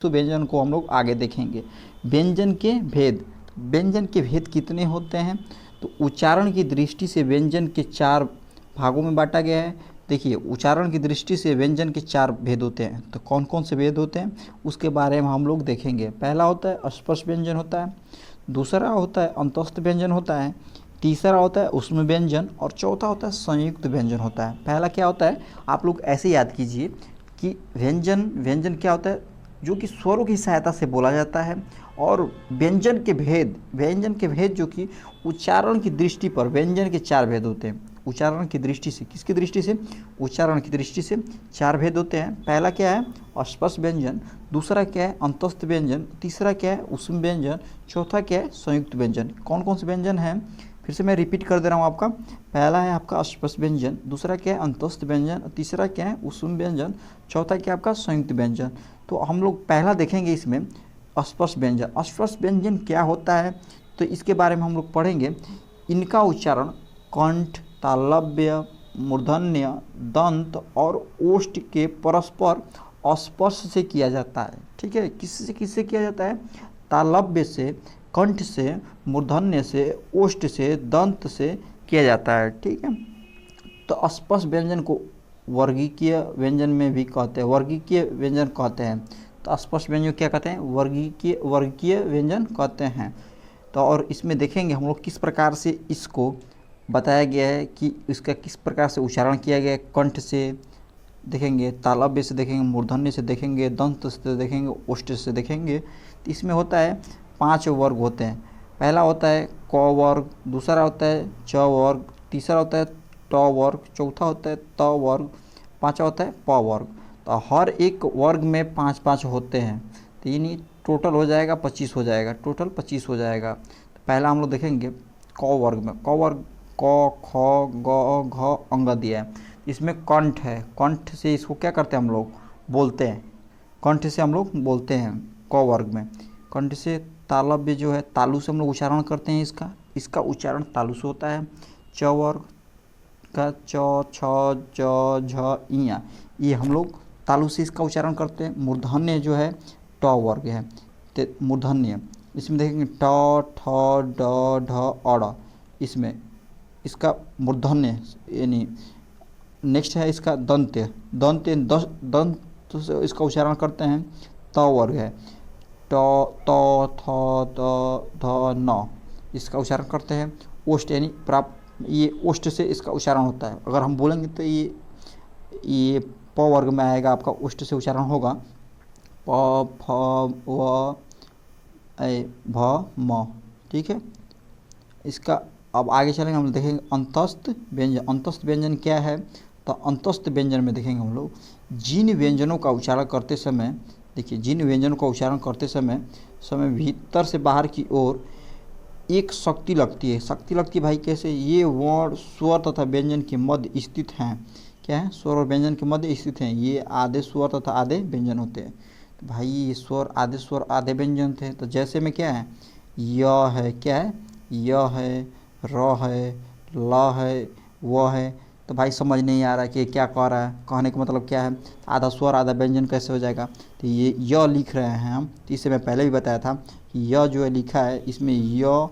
तो व्यंजन को हम लोग आगे देखेंगे। व्यंजन के भेद कितने होते हैं? तो उच्चारण की दृष्टि से व्यंजन के 4 भागों में बांटा गया है। देखिए, उच्चारण की दृष्टि से व्यंजन के 4 भेद होते हैं। तो कौन कौन से भेद होते हैं उसके बारे में हम लोग देखेंगे। पहला होता है स्पर्श व्यंजन होता है, दूसरा होता है अंतस्थ व्यंजन होता है, तीसरा होता है ऊष्म व्यंजन और चौथा होता है संयुक्त व्यंजन होता है। पहला क्या होता है, आप लोग ऐसे याद कीजिए कि व्यंजन क्या होता है, जो कि स्वरों की सहायता से बोला जाता है। और व्यंजन के भेद जो कि उच्चारण की दृष्टि पर व्यंजन के 4 भेद होते हैं। उच्चारण की दृष्टि से, किसकी दृष्टि से? उच्चारण की दृष्टि से 4 भेद होते हैं। पहला क्या है स्पर्श व्यंजन, दूसरा क्या है अंतस्थ व्यंजन, तीसरा क्या है ऊष्म व्यंजन, चौथा क्या है संयुक्त व्यंजन। कौन कौन से व्यंजन हैं, फिर से मैं रिपीट कर दे रहा हूँ आपका। पहला है आपका स्पर्श व्यंजन, दूसरा क्या है अंतस्थ व्यंजन, तीसरा क्या है ऊष्म व्यंजन, चौथा क्या है आपका संयुक्त व्यंजन। तो हम लोग पहला देखेंगे इसमें स्पर्श व्यंजन। स्पर्श व्यंजन क्या होता है तो इसके बारे में हम लोग पढ़ेंगे। इनका उच्चारण कंठ, तालव्य, मूर्धन्य, दंत और ओष्ठ के परस्पर स्पर्श से किया जाता है। ठीक है, किससे किससे किया जाता है? तालव्य से, कंठ से, मूर्धन्य से, ओष्ठ से, दंत से किया जाता है। ठीक है, तो स्पर्श व्यंजन को वर्गीकीय व्यंजन में भी कहते हैं, वर्गीकीय व्यंजन कहते हैं। तो स्पर्श व्यंजन क्या कहते हैं? वर्गीकीय व्यंजन कहते हैं। तो और इसमें देखेंगे हम लोग किस प्रकार से इसको बताया गया है कि इसका किस प्रकार से उच्चारण किया गया है। कंठ से देखेंगे, तालव्य से देखेंगे, मूर्धन्य से देखेंगे, दंत से देखेंगे, ओष्ठ से देखेंगे। तो इसमें होता है 5 वर्ग होते हैं। पहला होता है क वर्ग, दूसरा होता है च वर्ग, तीसरा होता है ट वर्ग, चौथा होता है त वर्ग, पांचवा होता है प वर्ग। तो हर एक वर्ग में 5-5 होते हैं। तो यानी टोटल हो जाएगा 25 हो जाएगा, टोटल 25 हो जाएगा। तो पहला हम लोग देखेंगे क वर्ग में। क वर्ग क, ख, ग, घ, अंग दिया है। इसमें कंठ है, कंठ से इसको क्या करते हैं हम लोग? बोलते हैं, कंठ से हम लोग बोलते हैं क वर्ग में। कंठ से तालव्य जो है, तालु से हम लोग उच्चारण करते हैं इसका उच्चारण तालु से होता है। च वर्ग का च, छ, ज, झ, इया, ये हम लोग तालु से इसका उच्चारण करते हैं। मूर्धन्य जो है ट वर्ग है, तो मूर्धन्य इसमें देखेंगे ट, ठ, ड, ढ, अड़, इसमें इसका मूर्धन्य यानी नेक्स्ट है इसका दंत्य। दंत से इसका उच्चारण करते हैं। त वर्ग है ट, त, थ, द, ध, न, इसका उच्चारण करते हैं। ओष्ठ यानी प्राप्त, ये ओष्ठ से इसका उच्चारण होता है। अगर हम बोलेंगे तो ये प वर्ग में आएगा, आपका ओष्ठ से उच्चारण होगा। प, फ, व, ए, भ, म। ठीक है, इसका अब आगे चलेंगे, हम देखेंगे अंतस्थ व्यंजन। अंतस्थ व्यंजन क्या है? तो अंतस्थ व्यंजन में देखेंगे हम लोग जिन व्यंजनों का उच्चारण करते समय, देखिए जिन व्यंजनों का उच्चारण करते समय भीतर से बाहर की ओर एक शक्ति लगती है। शक्ति लगती है भाई कैसे? ये वर्ण, स्वर तथा व्यंजन के मध्य स्थित हैं। क्या है? स्वर और व्यंजन के मध्य स्थित हैं। ये आधे स्वर तथा आधे व्यंजन होते हैं। तो भाई ये स्वर आधे व्यंजन थे। तो जैसे में क्या है, य है, क्या है? य है, र है, ल है, व है। तो भाई समझ नहीं आ रहा कि क्या कह रहा है, कहने का मतलब क्या है? आधा स्वर आधा व्यंजन कैसे हो जाएगा? तो ये य लिख रहे हैं हम, तो इससे मैं पहले भी बताया था कि य जो है लिखा है, इसमें य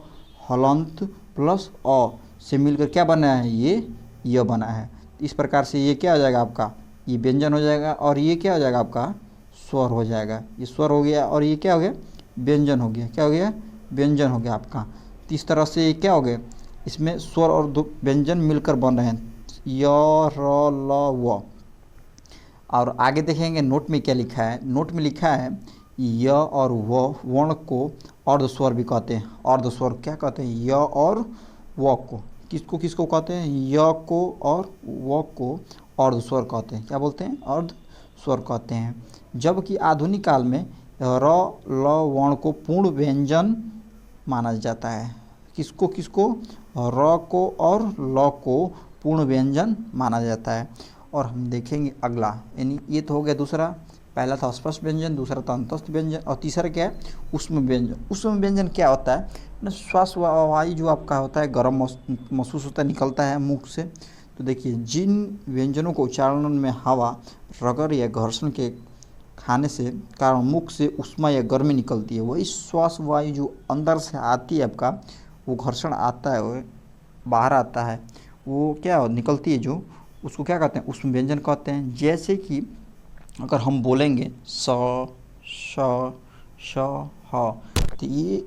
हलंत प्लस अ से मिलकर क्या बना है? ये य बना है। इस प्रकार से ये क्या हो जाएगा आपका? ये व्यंजन हो जाएगा और ये क्या हो जाएगा आपका? स्वर हो जाएगा। ये स्वर हो गया और ये क्या हो गया? व्यंजन हो गया। क्या हो गया? व्यंजन हो गया आपका। तो इस तरह से ये क्या हो गया? इसमें स्वर और दो व्यंजन मिलकर बन रहे हैं, य, र, ल, व। और आगे देखेंगे नोट में क्या लिखा है। नोट में लिखा है य और व वर्ण को अर्ध स्वर भी कहते हैं। अर्ध स्वर क्या कहते हैं? य और व को किसको किसको कहते हैं? य को और व को अर्ध स्वर कहते हैं। क्या बोलते हैं? अर्ध स्वर कहते हैं। जबकि आधुनिक काल में र, ल वर्ण को पूर्ण व्यंजन माना जाता है। किसको किसको? र को और ल को पूर्ण व्यंजन माना जाता है। और हम देखेंगे अगला, यानी ये तो हो गया दूसरा। पहला था स्पर्श व्यंजन, दूसरा था अंतस्थ व्यंजन और तीसरा क्या है? ऊष्म व्यंजन। ऊष्म व्यंजन क्या होता है ना? श्वास वायु जो आपका होता है गर्म महसूस होता है, निकलता है मुख से। तो देखिए जिन व्यंजनों को उच्चारण में हवा, रगड़ या घर्षण के खाने से कारण मुख से ऊष्मा या गर्मी निकलती है। वही श्वास वायु जो अंदर से आती है आपका, वो घर्षण आता है, वो बाहर आता है, वो क्या निकलती है जो, उसको क्या कहते हैं, ऊष्म व्यंजन कहते हैं। जैसे कि अगर हम बोलेंगे स श श ह, तो ये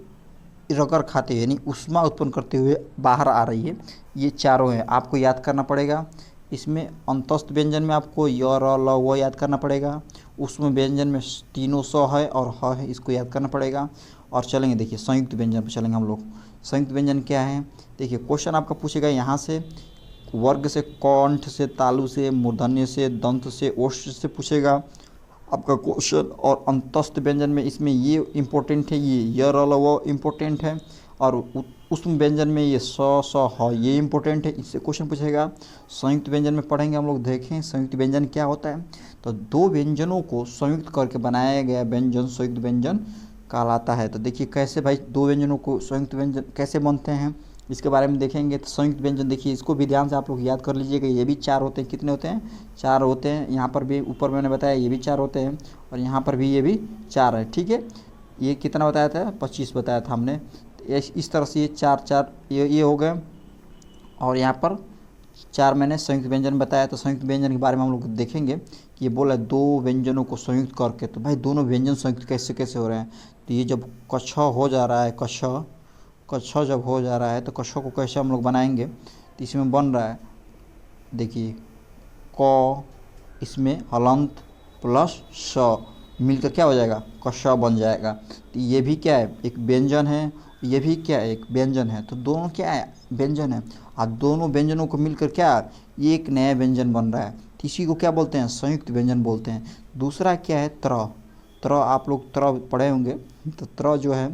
रगड़ खाते हुए यानी ऊष्मा उत्पन्न करते हुए बाहर आ रही है। ये चारों हैं, आपको याद करना पड़ेगा। इसमें अंतस्थ व्यंजन में आपको य र ल व याद करना पड़ेगा। ऊष्म व्यंजन में तीनों स है और ह है, इसको याद करना पड़ेगा। और चलेंगे देखिए संयुक्त व्यंजन पर चलेंगे हम लोग। संयुक्त व्यंजन क्या है, देखिए क्वेश्चन आपका पूछेगा यहाँ से वर्ग से, कंठ से, तालु से, मूर्धन्य से, दंत से, ओष्ठ से पूछेगा आपका क्वेश्चन। और अंतस्थ व्यंजन में इसमें ये इम्पोर्टेंट है, ये य र ल व इम्पोर्टेंट है। और ऊष्म व्यंजन में ये स स ह ये इम्पोर्टेंट है, इससे क्वेश्चन पूछेगा। संयुक्त व्यंजन में पढ़ेंगे हम लोग, देखें संयुक्त व्यंजन क्या होता है। तो दो व्यंजनों को संयुक्त करके बनाया गया व्यंजन संयुक्त व्यंजन कहलाता है। तो देखिए कैसे भाई दो व्यंजनों को संयुक्त व्यंजन कैसे बनते हैं, इसके बारे में देखेंगे। तो संयुक्त व्यंजन देखिए, इसको भी ध्यान से आप लोग याद कर लीजिएगा। ये भी चार होते हैं, कितने होते हैं, चार होते हैं। यहाँ पर भी ऊपर मैंने बताया ये भी चार होते हैं, और यहाँ पर भी ये भी चार है, ठीक है। ये कितना बताया था, 25 बताया था हमने। इस तरह से ये चार चार ये हो गए। और यहाँ पर चार मैंने संयुक्त व्यंजन बताया। तो संयुक्त व्यंजन के बारे में हम लोग देखेंगे कि ये बोला दो व्यंजनों को संयुक्त करके। तो भाई दोनों व्यंजन संयुक्त कैसे कैसे हो रहे हैं। तो ये जब कच्छ हो जा रहा है, कच्छ जब हो जा रहा है, तो कच्छ को कैसे हम लोग बनाएंगे। तो इसमें बन रहा है देखिए क, इसमें हलंत प्लस स मिलकर क्या हो जाएगा, कश बन जाएगा। तो ये भी क्या है, एक व्यंजन है, ये भी क्या है, एक व्यंजन है। तो दोनों क्या है, व्यंजन है। और दोनों व्यंजनों को मिलकर क्या, ये एक नया व्यंजन बन रहा है। तो इसी को क्या बोलते हैं, संयुक्त व्यंजन बोलते हैं। दूसरा क्या है, त्र आप लोग त्र पढ़े होंगे। तो त्र जो है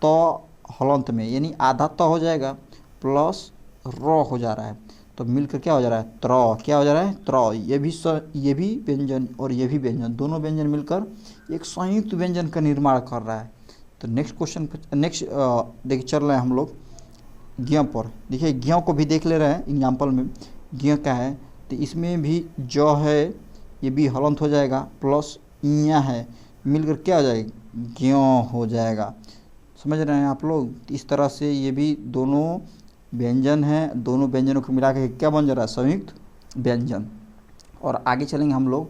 त हलंत में यानी आधा त हो जाएगा प्लस र हो जा रहा है, तो मिलकर क्या हो जा रहा है, त्र क्या हो जा रहा है, त्र। ये भी व्यंजन और ये भी व्यंजन, दोनों व्यंजन मिलकर एक संयुक्त व्यंजन का निर्माण कर रहा है। तो नेक्स्ट क्वेश्चन, नेक्स्ट देखिए चल रहे हैं हम लोग ज्ञ पर। देखिए ज्ञ को भी देख ले रहे हैं एग्जाम्पल में। ज्ञ क्या है, तो इसमें भी ज है, ये भी हलंत हो जाएगा प्लस इया है, मिलकर क्या हो जाएगा, ज्ञ हो जाएगा। समझ रहे हैं आप लोग। इस तरह से ये भी दोनों व्यंजन हैं, दोनों व्यंजनों को मिला के क्या बन जा रहा है, संयुक्त व्यंजन। और आगे चलेंगे हम लोग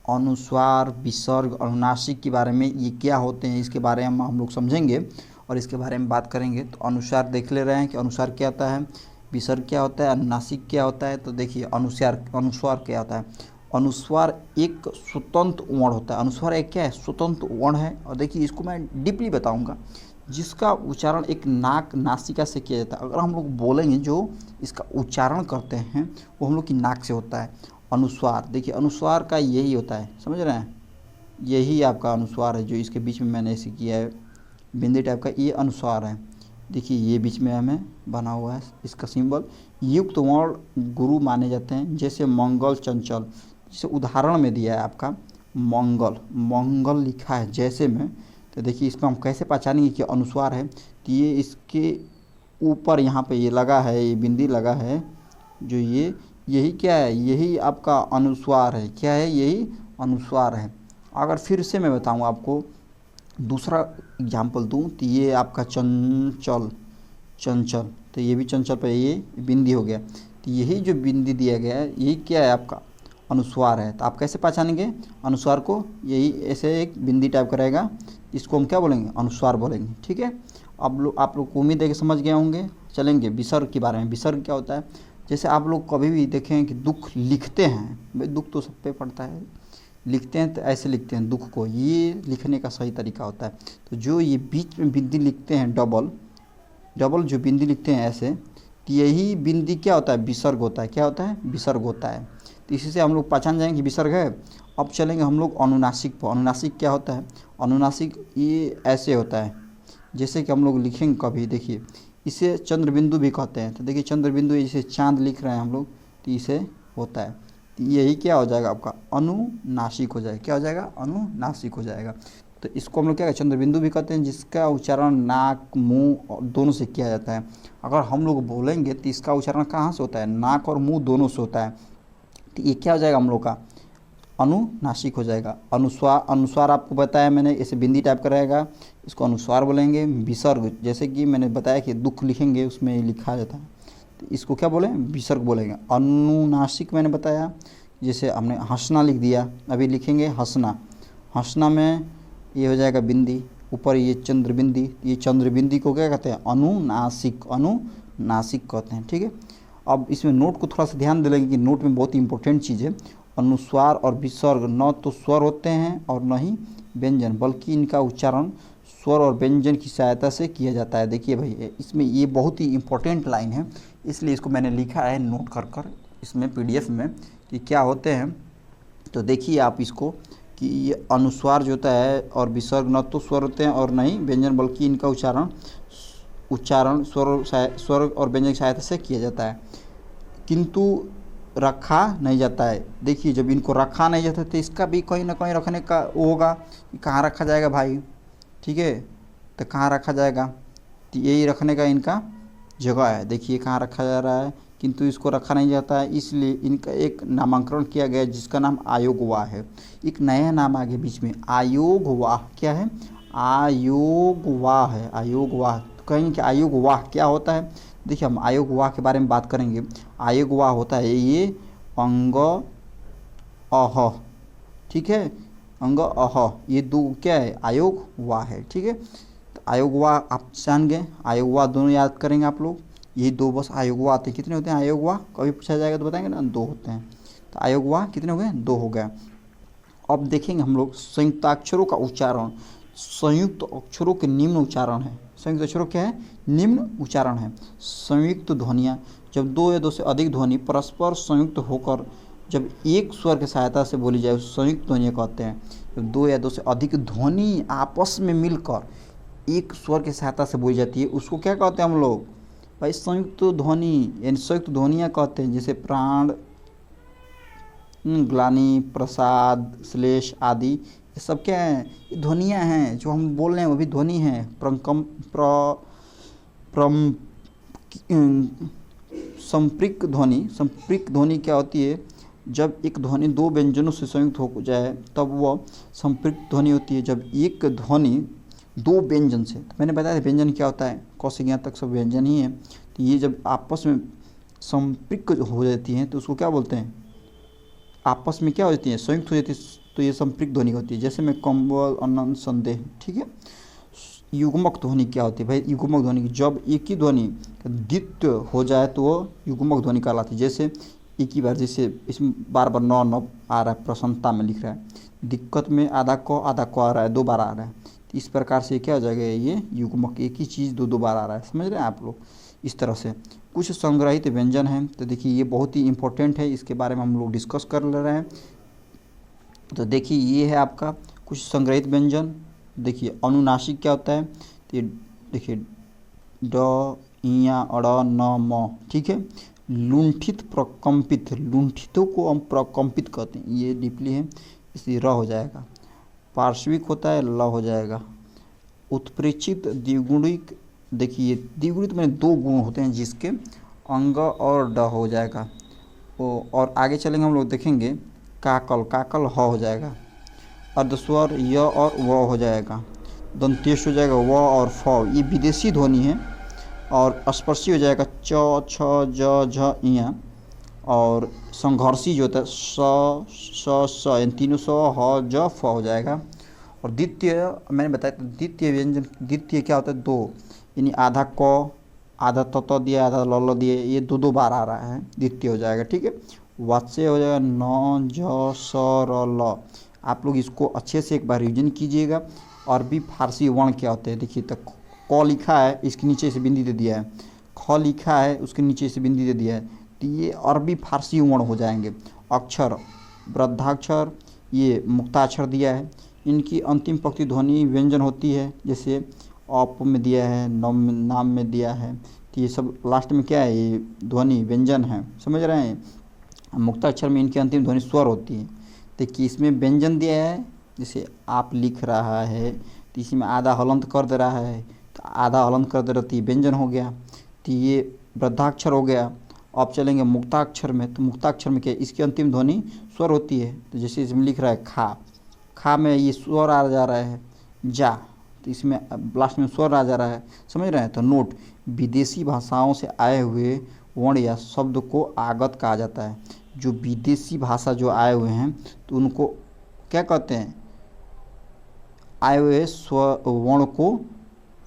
अनुस्वार, विसर्ग, अनुनासिक के बारे में। ये क्या होते हैं इसके बारे में हम लोग समझेंगे और इसके बारे में बात करेंगे। तो अनुस्वार देख ले रहे हैं कि अनुस्वार क्या होता है, विसर्ग क्या होता है, अनुनासिक क्या होता है। तो देखिए अनुस्वार क्या होता है। अनुस्वार एक स्वतंत्र वर्ण होता है। अनुस्वार एक क्या है, स्वतंत्र वर्ण है। और देखिए इसको मैं डीपली बताऊंगा, जिसका उच्चारण एक नाक नासिका से किया जाता है। अगर हम लोग बोलेंगे जो इसका उच्चारण करते हैं वो हम लोग की नाक से होता है। अनुस्वार देखिए, अनुस्वार का यही होता है, समझ रहे हैं, यही आपका अनुस्वार है। जो इसके बीच में मैंने ऐसे किया है बिंदी टाइप का, ये अनुस्वार है। देखिए ये बीच में हमें बना हुआ है इसका सिंबल। युक्त वर्ण गुरु माने जाते हैं, जैसे मंगल, चंचल। जैसे उदाहरण में दिया है आपका मंगल लिखा है जैसे में। तो देखिए इसमें हम कैसे पहचानेंगे कि अनुस्वार है। तो ये इसके ऊपर यहाँ पे ये लगा है, ये बिंदी लगा है जो यही क्या है, यही आपका अनुस्वार है। क्या है, यही अनुस्वार है। अगर फिर से मैं बताऊँ आपको, दूसरा एग्जाम्पल दूँ, तो ये आपका चंचल, तो ये भी चंचल पे ये बिंदी हो गया। तो यही जो बिंदी दिया गया है यही क्या है, आपका अनुस्वार है। तो आप कैसे पहचानेंगे अनुस्वार को, यही ऐसे एक बिंदी टाइप का रहेगा, इसको हम क्या बोलेंगे, अनुस्वार बोलेंगे। ठीक है, आप लोग को उम्मीद है कि समझ गए होंगे। चलेंगे विसर्ग के बारे में। विसर्ग क्या होता है, जैसे आप लोग कभी भी देखें कि दुख लिखते हैं, भाई दुख तो सब पे पड़ता है, लिखते हैं तो ऐसे लिखते हैं दुख को, ये लिखने का सही तरीका होता है। तो जो ये बीच में बिंदी लिखते हैं, डबल जो बिंदी लिखते हैं ऐसे, तो यही बिंदी क्या होता है, विसर्ग होता है। क्या होता है, विसर्ग होता है। तो इसी से हम लोग पहचान जाएंगे कि विसर्ग है। अब चलेंगे हम लोग अनुनासिक पर। अनुनासिक क्या होता है, अनुनासिक ये ऐसे होता है, जैसे कि हम लोग लिखेंगे कभी, देखिए इसे चंद्रबिंदु भी कहते हैं। तो देखिए चंद्रबिंदु, जैसे चांद लिख रहे हैं हम लोग, तो इसे होता है। तो यही क्या हो जाएगा, आपका अनुनासिक हो जाएगा। क्या हो जाएगा, अनुनासिक हो जाएगा। तो इसको हम लोग क्या, चंद्रबिंदु भी कहते हैं, जिसका उच्चारण नाक, मुंह दोनों से किया जाता है। अगर हम लोग बोलेंगे तो इसका उच्चारण कहाँ से होता है, नाक और मुंह दोनों से होता है। तो ये क्या हो जाएगा हम लोग का अनुनासिक हो जाएगा। अनुस्वार, अनुस्वार आपको बताया मैंने, ऐसे बिंदी टाइप का रहेगा, इसको अनुस्वार बोलेंगे। विसर्ग, जैसे कि मैंने बताया कि दुख लिखेंगे उसमें लिखा जाता है, तो इसको क्या बोलें, विसर्ग बोलेंगे। अनुनासिक मैंने बताया, जैसे हमने हंसना लिख दिया, अभी लिखेंगे हंसना, हंसना में ये हो जाएगा बिंदी, ऊपर ये चंद्र बिंदी, ये चंद्र बिंदी को क्या कहते हैं, अनुनासिक, अनुनासिक कहते हैं। ठीक है, अब इसमें नोट को थोड़ा सा ध्यान देंगे कि नोट में बहुत ही इंपॉर्टेंट चीज़ है। अनुस्वार और विसर्ग न तो स्वर होते हैं और न ही व्यंजन, बल्कि इनका उच्चारण स्वर और व्यंजन की सहायता से किया जाता है। देखिए भाई, इसमें ये बहुत ही इंपॉर्टेंट लाइन है, इसलिए इसको मैंने लिखा है नोट कर कर इसमें पीडीएफ में कि क्या होते हैं। तो देखिए आप इसको कि ये अनुस्वार जो होता है और विसर्ग न तो स्वर होते हैं और न ही व्यंजन, बल्कि इनका उच्चारण स्वर और व्यंजन की सहायता से किया जाता है, किंतु रखा नहीं जाता है। देखिए जब इनको रखा नहीं जाता तो इसका भी कहीं ना कहीं रखने का वो होगा कि कहाँ रखा जाएगा भाई। ठीक है, तो कहाँ रखा जाएगा, तो यही रखने का इनका जगह है। देखिए कहाँ रखा जा रहा है, किंतु इसको रखा नहीं जाता है, इसलिए इनका एक नामांकन किया गया जिसका नाम आयोगवाह है। एक नया नाम आ गया बीच में, आयोगवाह। क्या है, आयोगवाह है, आयोगवाह। तो कहेंगे कि आयोगवाह क्या होता है। देखिए हम आयोगवाह के बारे में बात करेंगे। आयोगवाह होता है ये अंग अह, ठीक है, अंग अह, ये दो क्या है, आयोगवाह है। ठीक है, तो आयोगवाह आप जान गए, आयोगवाह दोनों याद करेंगे आप लोग, ये दो बस आयोगवाह आते हैं। कितने होते हैं आयोगवाह, कभी पूछा जाएगा तो बताएंगे ना, दो होते हैं। तो आयोगवाह कितने हो गए, दो हो गए। अब देखेंगे हम लोग संयुक्ताक्षरों का उच्चारण। संयुक्त अक्षरों के निम्न उच्चारण है। संयुक्त अक्षरों क्या है, निम्न उच्चारण है। संयुक्त ध्वनियाँ, जब दो या दो से अधिक ध्वनि परस्पर संयुक्त होकर जब एक स्वर की सहायता से बोली जाए उसे संयुक्त ध्वनियाँ कहते हैं। जब दो या दो से अधिक ध्वनि आपस में मिलकर एक स्वर की सहायता से बोली जाती है उसको क्या कहते हैं हम लोग भाई, संयुक्त ध्वनि, यानी संयुक्त ध्वनियाँ कहते हैं। जैसे प्राण, ग्लानि, प्रसाद, श्लेष आदि, ये सब क्या हैं, ये ध्वनियाँ हैं। जो हम बोल रहे हैं वो भी ध्वनि हैं। संपृक्त ध्वनि, संपृक्त ध्वनि क्या होती है, जब एक ध्वनि दो व्यंजनों से संयुक्त हो जाए तब वह संपृक्त ध्वनि होती है। जब एक ध्वनि दो व्यंजन से, तो मैंने बताया व्यंजन क्या होता है, कौशिक यहाँ तक सब व्यंजन ही है। तो ये जब आपस में संपृक्त हो जाती हैं तो उसको क्या बोलते हैं, आपस में क्या हो जाती है, संयुक्त हो जाती है, तो ये संपृक्त ध्वनि होती है। जैसे मैं कंबल, अनंत, संदेह। ठीक है, युग्मक ध्वनि क्या होती है भाई, युग्मक ध्वनि जब एक ही ध्वनि द्वित्व हो जाए तो वो युग्मक ध्वनि कहलाती है। जैसे एक ही बार, जैसे इसमें बार बार नौ नौ आ रहा है, प्रसन्नता में लिख रहा है, दिक्कत में आधा क आ रहा है, दो बार आ रहा है, तो इस प्रकार से क्या हो जाएगा, ये युग्मक, एक ही चीज़ दो दो बार आ रहा है। समझ रहे हैं आप लोग, इस तरह से कुछ संग्रहित व्यंजन हैं। तो देखिए ये बहुत ही इंपॉर्टेंट है, इसके बारे में हम लोग डिस्कस कर ले रहे हैं। तो देखिए ये है आपका कुछ संग्रहित व्यंजन। देखिए अनुनासिक क्या होता है, तो ये देखिए ड, इया, अड़, न, म। ठीक है, लुंठित, प्रकम्पित, लुंठितों को हम प्रकम्पित कहते हैं, ये डीपली है, इसलिए र हो जाएगा। पार्श्विक होता है, ल हो जाएगा। उत्प्रेक्षित, द्विगुणिक, देखिए द्विगुणित में दो गुण होते हैं जिसके अंग और ड हो जाएगा। और आगे चलेंगे हम लोग देखेंगे काकल, काकल ह हो जाएगा। अर्धस्वर य और व हो जाएगा। दंतेश हो जाएगा व और फ, ये विदेशी ध्वनि है। और स्पर्शी हो जाएगा च, छ, ज, झ, इया। और संघर्षी जो होता है स, इन तीनों स, ह, ज, फ हो जाएगा। और द्वितीय मैंने बताया था, द्वितीय व्यंजन, द्वितीय क्या होता है, दो, यानी आधा क, आधा त दिया, आधा ल दिए, ये दो दो बार आ रहा है, द्वितीय हो जाएगा। ठीक है, वात्स्य हो जाएगा न, ज, स, र, ल। आप लोग इसको अच्छे से एक बार रिविजन कीजिएगा। अरबी फारसी वर्ण क्या होते हैं, देखिए तो क लिखा है, इसके नीचे से बिंदी दे दिया है, ख लिखा है, उसके नीचे से बिंदी दे दिया है, तो ये अरबी फारसी वर्ण हो जाएंगे। अक्षर, वृद्धाक्षर, ये मुक्ताक्षर दिया है, इनकी अंतिम पंक्ति ध्वनि व्यंजन होती है। जैसे अप में दिया है, नाम में दिया है, तो ये सब लास्ट में क्या है, ये ध्वनि व्यंजन है। समझ रहे हैं, मुक्ताक्षर में इनकी अंतिम ध्वनि स्वर होती है। देखिए इसमें व्यंजन दिया है, जैसे आप लिख रहा है तो इसमें आधा हलंत कर दे रहा है, तो आधा हलंत कर दे रहा तो ये व्यंजन हो गया। तो ये वृद्धाक्षर हो गया। अब चलेंगे मुक्ताक्षर में, तो मुक्ताक्षर में क्या इसकी अंतिम ध्वनि स्वर होती है। तो जैसे इसमें लिख रहा है खा, खा में ये स्वर आ जा रहा है जा, तो इसमें लास्ट में स्वर आ जा रहा है, समझ रहे हैं। तो नोट, विदेशी भाषाओं से आए हुए वर्ण या शब्द को आगत कहा जाता है। जो विदेशी भाषा जो आए हुए हैं तो उनको क्या कहते हैं, आए हुए स्व वर्ण को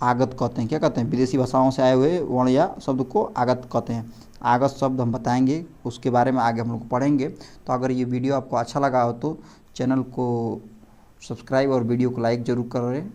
आगत कहते हैं। क्या कहते हैं, विदेशी भाषाओं से आए हुए वर्ण या शब्द को आगत कहते हैं। आगत शब्द हम बताएंगे, उसके बारे में आगे हम लोग पढ़ेंगे। तो अगर ये वीडियो आपको अच्छा लगा हो तो चैनल को सब्सक्राइब और वीडियो को लाइक ज़रूर करें।